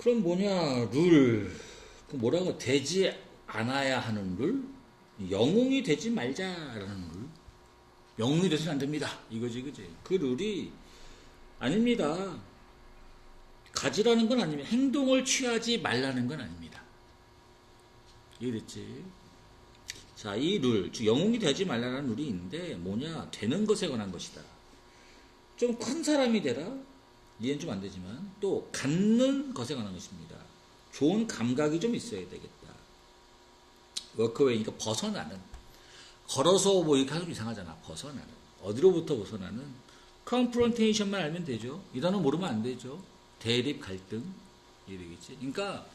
그럼 뭐냐, 룰. 그 뭐라고, 되지 않아야 하는 룰? 영웅이 되지 말자라는 룰. 영웅이 돼서는 안 됩니다. 이거지, 그지? 그 룰이 아닙니다. 가지라는 건 아닙니다. 행동을 취하지 말라는 건 아닙니다. 이해됐지? 자, 이 룰, 즉 영웅이 되지 말라는 룰이 있는데 뭐냐, 되는 것에 관한 것이다. 좀 큰 사람이 되라. 이해는 좀 안 되지만 또 갖는 것에 관한 것입니다. 좋은 감각이 좀 있어야 되겠다. 워크웨이니까 벗어나는. 걸어서 뭐 이렇게 하면 이상하잖아. 벗어나는. 어디로부터 벗어나는? 컨프런테이션만 알면 되죠. 이 단어 모르면 안 되죠. 대립, 갈등. 이러겠지. 그러니까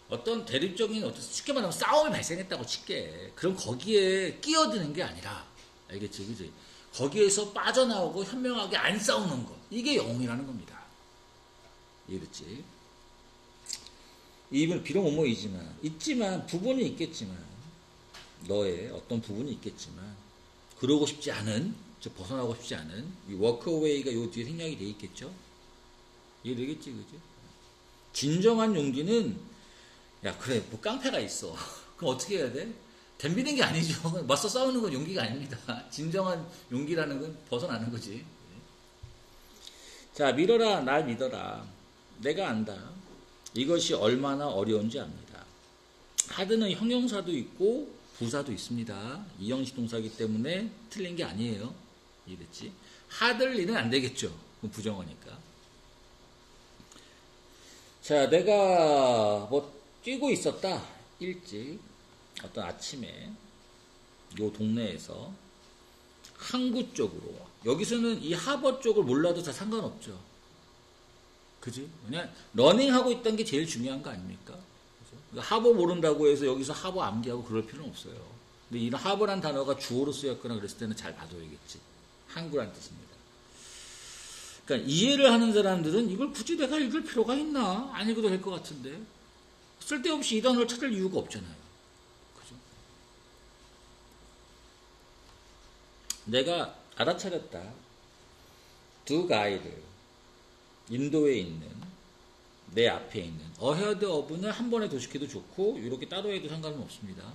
어떤 대립적인 어떤 쉽게 말하면 싸움이 발생했다고 칠게. 그럼 거기에 끼어드는 게 아니라, 알겠지, 그지? 거기에서 빠져나오고 현명하게 안 싸우는 것. 이게 영웅이라는 겁니다. 이해됐지? 입은 비록 있지만 부분이 있겠지만, 너의 어떤 부분이 있겠지만, 그러고 싶지 않은, 즉 벗어나고 싶지 않은 이 워크어웨이가 요 뒤에 생략이 돼 있겠죠? 이해되겠지, 그지? 진정한 용기는, 야, 그래, 뭐 깡패가 있어. 그럼 어떻게 해야 돼? 덤비는 게 아니죠. 맞서 싸우는 건 용기가 아닙니다. 진정한 용기라는 건 벗어나는 거지. 자, 믿어라, 날 믿어라. 내가 안다. 이것이 얼마나 어려운지 압니다. 하드는 형용사도 있고 부사도 있습니다. 이형식 동사이기 때문에 틀린 게 아니에요. 이랬지? 하들 일은 안 되겠죠. 부정어니까. 자, 내가 뭐 뛰고 있었다. 일찍 어떤 아침에 요 동네에서 항구 쪽으로, 여기서는 이 하버 쪽을 몰라도 다 상관없죠. 그지? 그냥 러닝하고 있던 게 제일 중요한 거 아닙니까? 그죠? 하버 모른다고 해서 여기서 하버 암기하고 그럴 필요는 없어요. 근데 이 하버란 단어가 주어로 쓰였거나 그랬을 때는 잘 봐둬야겠지. 항구란 뜻입니다. 그러니까 이해를 하는 사람들은 이걸 굳이 내가 읽을 필요가 있나? 안 읽어도 될 것 같은데. 쓸데없이 이 단어를 찾을 이유가 없잖아요. 그죠? 내가 알아차렸다. 두 가이드. 인도에 있는, 내 앞에 있는, 어헤드 어브는 한 번에 도식해도 좋고, 이렇게 따로 해도 상관은 없습니다.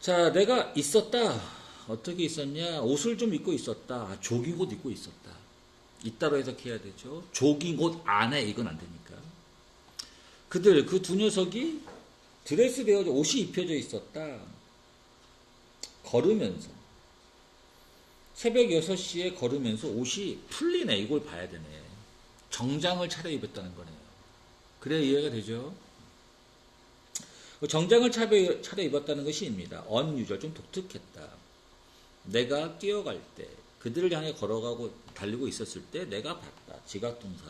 자, 내가 있었다. 어떻게 있었냐? 옷을 좀 입고 있었다. 조깅옷 입고 있었다. 이따로 해석해야 되죠. 조깅옷 안에 이건 안 되니까. 그 두 녀석이 드레스 되어져 옷이 입혀져 있었다. 걸으면서. 새벽 6시에 걸으면서 옷이 풀리네. 이걸 봐야 되네. 정장을 차려입었다는 거네요. 그래야 이해가 되죠? 정장을 차려입었다는 것이입니다. unusual, 좀 독특했다. 내가 뛰어갈 때, 그들을 향해 걸어가고 달리고 있었을 때 내가 봤다. 지각동사.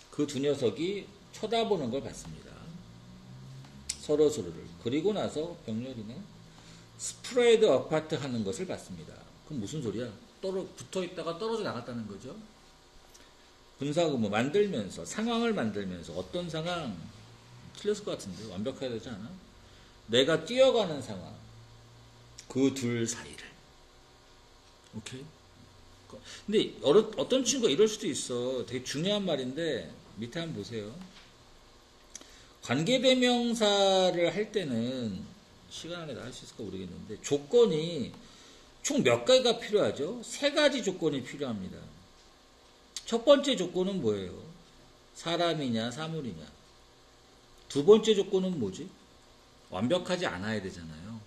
그 두 녀석이 쳐다보는 걸 봤습니다. 서로를. 그리고 나서 병렬이네. 스프레드 어파트 하는 것을 봤습니다. 그럼 무슨 소리야? 붙어 있다가 떨어져 나갔다는 거죠. 분사구문 만들면서, 상황을 만들면서, 어떤 상황? 틀렸을 것 같은데 완벽해야 되지 않아? 내가 뛰어가는 상황, 그 둘 사이를. 오케이? 근데 어떤 친구가 이럴 수도 있어. 되게 중요한 말인데 밑에 한번 보세요. 관계대명사를 할 때는 시간 안에 다 할 수 있을까 모르겠는데 조건이 총 몇 가지가 필요하죠? 3가지 조건이 필요합니다. 첫 번째 조건은 뭐예요? 사람이냐 사물이냐. 두 번째 조건은 뭐지? 완벽하지 않아야 되잖아요.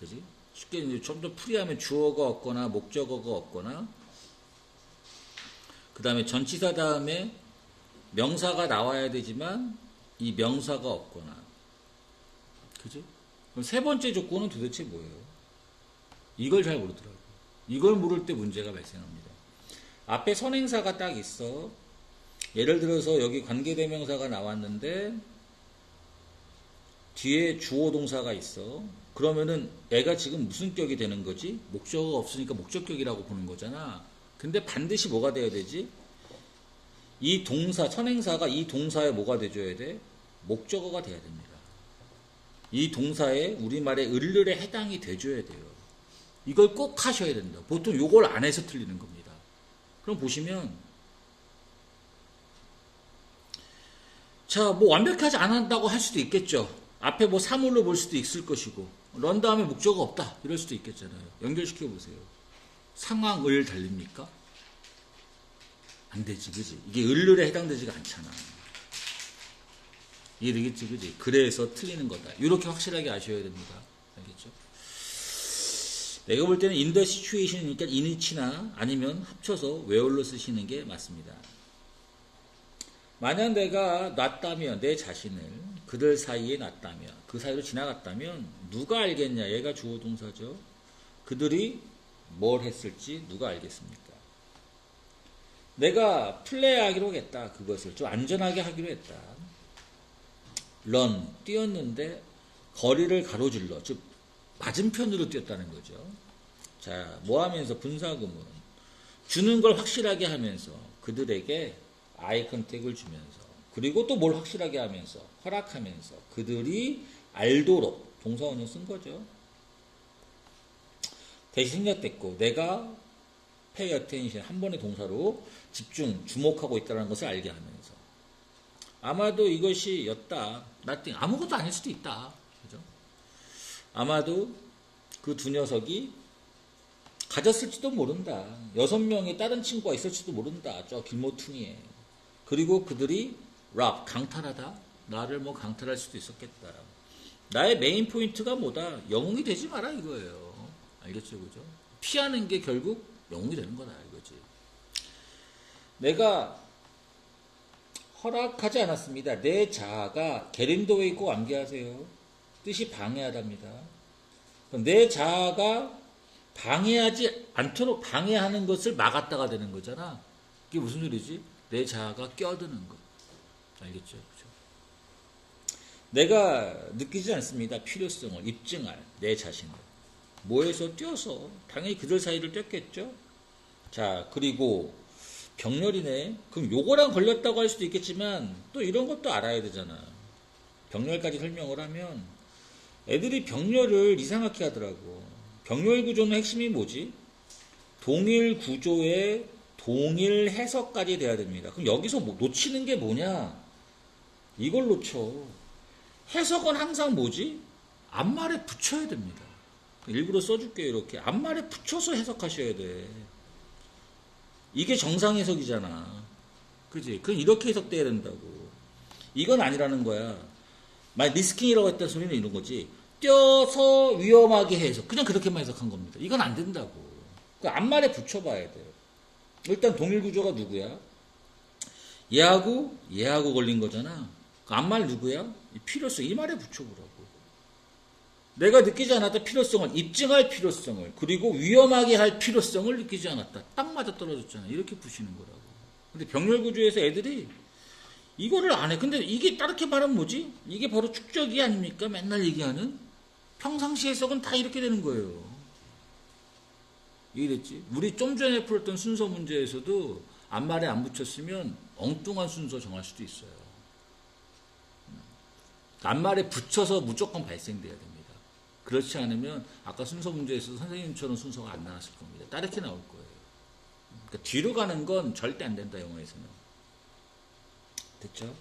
그지? 쉽게 이제 좀 더 풀이하면 주어가 없거나 목적어가 없거나, 그 다음에 전치사 다음에 명사가 나와야 되지만 이 명사가 없거나. 그지? 그럼 세 번째 조건은 도대체 뭐예요? 이걸 잘 모르더라고요. 이걸 모를 때 문제가 발생합니다. 앞에 선행사가 딱 있어. 예를 들어서 여기 관계대명사가 나왔는데 뒤에 주어 동사가 있어. 그러면은 애가 지금 무슨 격이 되는 거지? 목적어가 없으니까 목적격이라고 보는 거잖아. 근데 반드시 뭐가 돼야 되지? 이 동사, 선행사가 이 동사에 뭐가 돼줘야 돼? 목적어가 돼야 됩니다. 이 동사에 우리말의 을을에 해당이 돼줘야 돼요. 이걸 꼭 하셔야 된다. 보통 요걸 안 해서 틀리는 겁니다. 그럼 보시면 자, 뭐 완벽하지 않았다고 할 수도 있겠죠. 앞에 뭐 사물로 볼 수도 있을 것이고, 런 다음에 목적어 없다. 이럴 수도 있겠잖아요. 연결시켜 보세요. 상황을 달립니까? 안 되지, 그지? 이게 을을에 해당되지가 않잖아. 이해되겠지, 그지? 그래서 틀리는 거다. 이렇게 확실하게 아셔야 됩니다. 알겠죠? 내가 볼 때는 in the situation이니까 in이나 아니면 합쳐서 where로 쓰시는 게 맞습니다. 만약 내가 놨다면, 내 자신을 그들 사이에 놨다면, 그 사이로 지나갔다면 누가 알겠냐? 얘가 주어 동사죠. 그들이 뭘 했을지 누가 알겠습니까? 내가 플레이하기로 했다. 그것을 좀 안전하게 하기로 했다. run, 뛰었는데 거리를 가로질러, 즉 맞은편으로 뛰었다는 거죠. 자, 뭐 하면서? 분사구문. 주는 걸 확실하게 하면서 그들에게 아이 컨택을 주면서, 그리고 또 뭘 확실하게 하면서, 허락하면서 그들이 알도록 동사원을 쓴 거죠. 대신 생략됐고, 내가 pay attention, 한 번의 동사로 집중, 주목하고 있다는 것을 알게 하면서, 아마도 이것이 였다, nothing, 아무것도 아닐 수도 있다. 그죠? 아마도 그 두 녀석이 가졌을지도 모른다. 6명의 다른 친구가 있을지도 모른다. 저 길모퉁이에. 그리고 그들이 rob, 강탈하다. 나를 뭐 강탈할 수도 있었겠다. 나의 메인 포인트가 뭐다? 영웅이 되지 마라 이거예요. 알겠죠? 그죠? 피하는 게 결국 영웅이 되는 거다 이거지. 내가 허락하지 않았습니다. 내 자아가 게린도에 있고 암기하세요. 뜻이 방해하답니다. 내 자아가 방해하지 않도록 방해하는 것을 막았다가 되는 거잖아. 이게 무슨 소리지? 내 자아가 껴드는 것. 알겠죠? 그렇죠? 내가 느끼지 않습니다. 필요성을 입증할 내 자신을. 뭐에서 뛰어서 당연히 그들 사이를 뛰었겠죠. 자, 그리고 병렬이네. 그럼 요거랑 걸렸다고 할 수도 있겠지만 또 이런 것도 알아야 되잖아. 병렬까지 설명을 하면 애들이 병렬을 이상하게 하더라고. 병렬 구조는 핵심이 뭐지? 동일 구조의 동일 해석까지 돼야 됩니다. 그럼 여기서 뭐 놓치는 게 뭐냐? 이걸 놓쳐. 해석은 항상 뭐지? 앞말에 붙여야 됩니다. 일부러 써줄게요. 이렇게 앞말에 붙여서 해석하셔야 돼. 이게 정상 해석이잖아. 그지? 그럼 이렇게 해석돼야 된다고. 이건 아니라는 거야. 만약 리스킹이라고 했던 소리는 이런 거지. 뛰어서 위험하게 해석. 그냥 그렇게만 해석한 겁니다. 이건 안 된다고. 그 앞말에 붙여봐야 돼요. 일단 동일 구조가 누구야? 얘하고 걸린 거잖아. 그 앞말 누구야? 필요성. 이 말에 붙여보라고. 내가 느끼지 않았다 필요성을, 입증할 필요성을, 그리고 위험하게 할 필요성을 느끼지 않았다. 딱 맞아 떨어졌잖아. 이렇게 부시는 거라고. 근데 병렬 구조에서 애들이 이거를 안 해. 근데 이게 따르게 말하면 뭐지? 이게 바로 축적이 아닙니까? 맨날 얘기하는? 평상시 해석은 다 이렇게 되는 거예요. 이해됐지? 우리 좀 전에 풀었던 순서 문제에서도 앞말에 안 붙였으면 엉뚱한 순서 정할 수도 있어요. 앞말에 붙여서 무조건 발생돼야 됩니다. 그렇지 않으면 아까 순서 문제에서 선생님처럼 순서가 안 나왔을 겁니다. 따르게 나올 거예요. 그러니까 뒤로 가는 건 절대 안 된다, 영어에서는. 됐죠?